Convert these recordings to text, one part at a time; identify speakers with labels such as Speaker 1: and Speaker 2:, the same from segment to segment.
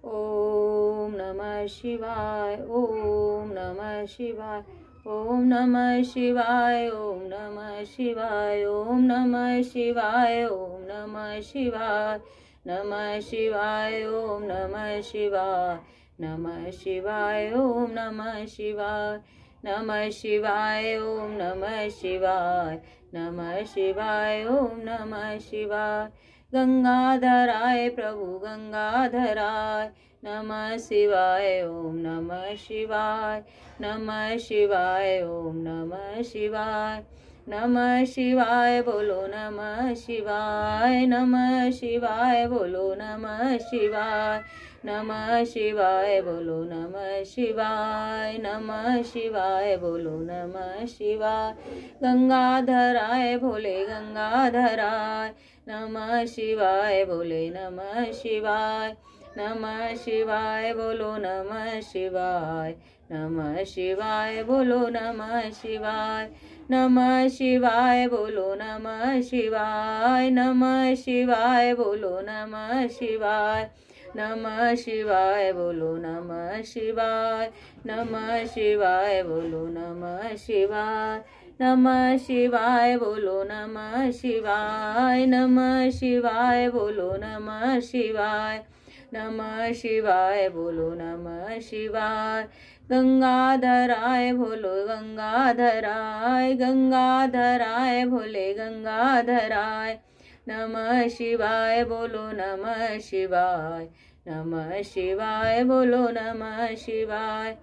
Speaker 1: ओम नमः शिवाय, ओम नमः शिवाय, ओम नमः शिवाय, ओम नमः शिवाय, ओम नमः शिवाय, ओम नमः शिवाय, नमः शिवाय, ओम नमः शिवाय, नमः शिवाय, ओम नमः शिवाय, नमः शिवाय, ओम नमः शिवाय, नमः शिवाय, ओम नमः शिवाय। गंगाधराय प्रभु गंगाधराय नमः शिवाय, ओम नमः शिवाय, नमः शिवाय, ओम नमः शिवाय, नमः शिवाय, बोलो नमः शिवाय, नमः शिवाय, बोलो नमः शिवाय, नमः शिवाय, बोलो नमः शिवाय, नमः शिवाय, बोलो नमः शिवाय। गंगाधराय भोले गंगाधराय नमः शिवाय, बोले नमः शिवाय, नमः शिवाय, बोलो नमः शिवाय, नमः शिवाय, बोलो नमः शिवाय, नमः शिवाय, बोलो नमः शिवाय, नमः शिवाय, बोलो नमः शिवाय, नमः शिवाय, बोलो नमः शिवाय, नमः शिवाय, बोलो नमः शिवाय, नमः शिवाय, बोलो नमः शिवाय, नमः शिवाय, बोलो नमः शिवाय, नमः शिवाय, बोलो नमः शिवाय। गंगाधराय भोलो गंगाधराय, गंगाधराय भोले गंगाधराय नमः शिवाय, बोलो नमः शिवाय, नमः शिवाय, बोलो नमः शिवाय,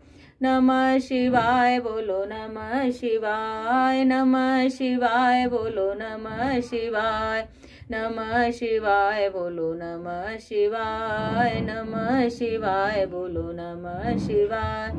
Speaker 1: नमः शिवाय, बोलो नमः शिवाय, नमः शिवाय, बोलो नमः शिवाय, नमः शिवाय, बोलो नमः शिवाय, नमः शिवाय, बोलो नमः शिवाय,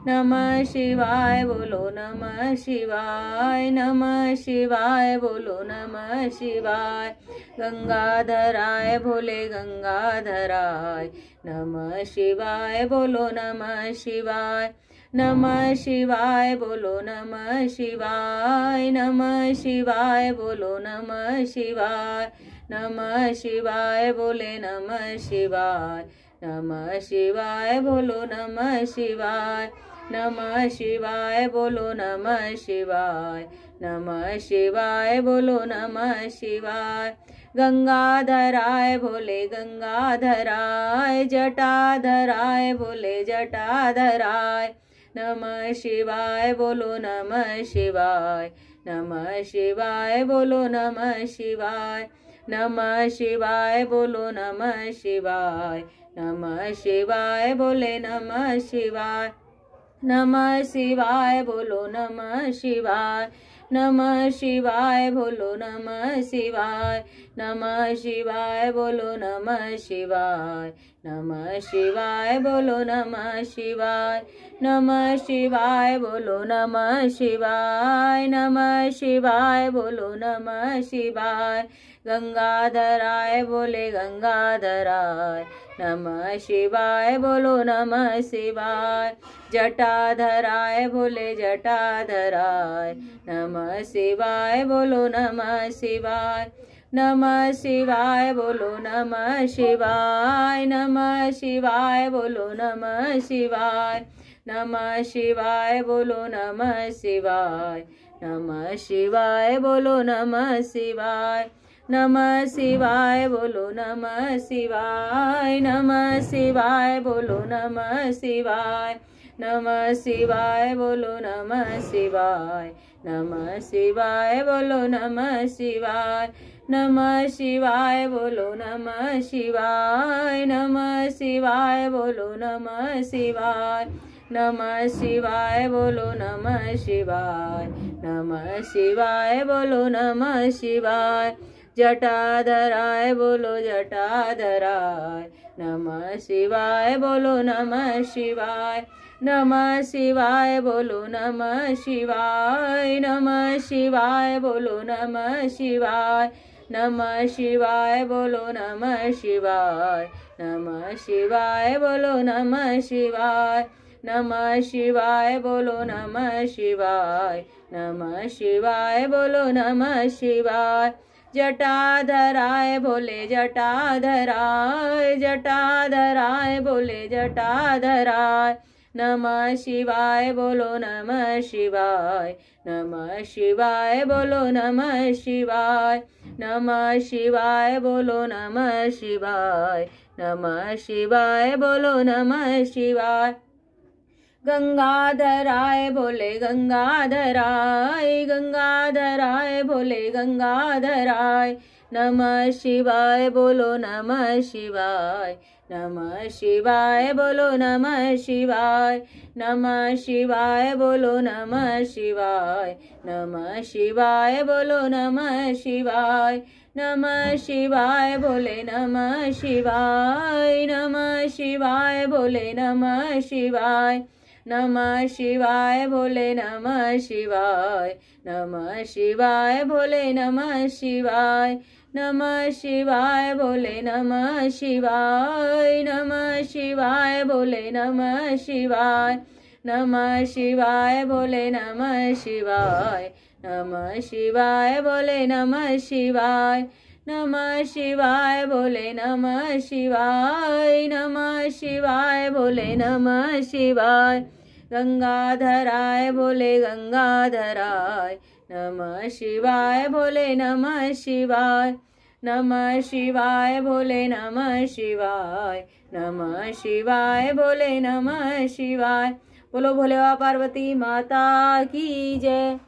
Speaker 1: नमः शिवाय, बोलो नमः शिवाय, नमः शिवाय, बोलो नमः शिवाय। गंगाधराय भोले गंगाधराय नमः शिवाय, बोलो नमः शिवाय, नमः शिवाय, बोलो नमः शिवाय, नमः शिवाय, बोलो नमः शिवाय, नमः शिवाय, बोले नमः शिवाय, नमः शिवाय, बोलो नमः शिवाय, नमः शिवाय, बोलो नमः शिवाय, नमः शिवाय, बोलो नमः शिवाय। गंगाधराय भोले गंगाधराय, जटाधराय भोले जटाधराय नमः शिवाय, बोलो नमः शिवाय, नमः शिवाय, बोलो नमः शिवाय, नमः शिवाय, बोलो नमः शिवाय, नमः शिवाय, बोले नमः शिवाय, नमः शिवाय, बोलो नमः शिवाय, नमः शिवाय, बोलो नमः शिवाय, नमः शिवाय, बोलो नमः शिवाय, नमः शिवाय, बोलो नमः शिवाय, नमः शिवाय, बोलो नमः शिवाय, नमः शिवाय, बोलो नमः शिवाय। गंगाधराय भोले गंगाधराय नमः शिवाय, बोलो नमः शिवाय, जटाधराय भोले जटाधराय नमः शिवाय, बोलो नमः शिवाय, नमः शिवाय, बोलो नमः शिवाय, नमः शिवाय, बोलो नमः शिवाय, नमः शिवाय, बोलो नमः शिवाय, नमः शिवाय, बोलो नमः शिवाय, नमः शिवाय, बोलो नमः शिवाय, नमः शिवाय, बोलो नमः शिवाय, नमः शिवाय, बोलो नमः शिवाय, नमः शिवाय, बोलो नमः शिवाय, नमः शिवाय, बोलो नमः शिवाय, नमः शिवाय, बोलो नमः शिवाय, नमः शिवाय, बोलो नमः शिवाय, नमः शिवाय, बोलो नमः शिवाय। जटाधराय बोलो जटाधराय नमः शिवाय, बोलो नमः शिवाय, नमः शिवाय, बोलो नमः शिवाय, नमः शिवाय, बोलो नमः शिवाय, नमः शिवाय, बोलो नमः शिवाय, नमः शिवाय, बोलो नमः शिवाय, नमः शिवाय, बोलो नमः शिवाय, नमः शिवाय, बोलो नमः शिवाय, जटाधराय भोले जटाधराय, जटाधराय भोले जटाधराय। नमः शिवाय बोलो नमः शिवाय, नमः शिवाय बोलो नमः शिवाय, नमः शिवाय बोलो नमः शिवाय, नमः शिवाय बोलो नमः शिवाय। गंगाधराय भोले गंगाधराय, गंगाधराय भोले गंगाधराय। नमः शिवाय बोलो नमः शिवाय, नमः शिवाय बोलो नमः शिवाय, नमः शिवाय बोलो नमः शिवाय, नमः शिवाय बोलो नमः शिवाय, नमः शिवाय भोले नमः शिवाय, नमः शिवाय भोले नमः शिवाय, नमः शिवाय भोले नमः शिवाय, नमः शिवाय भोले नमः शिवाय, नमः शिवाय भोले नमः शिवाय, नमः शिवाय भोले नमः शिवाय, नमः शिवाय भोले नमः शिवाय, नमः शिवाय भोले नमः शिवाय, नमः शिवाय भोले नमः शिवाय, नमः शिवाय भोले नमः शिवाय। गंगाधराय भोले गंगाधराय, नमः शिवाय भोले नमः शिवाय, नमः शिवाय भोले नमः शिवाय, नमः शिवाय भोले नमः शिवाय। बोलो भोले बाबा पार्वती माता की जय।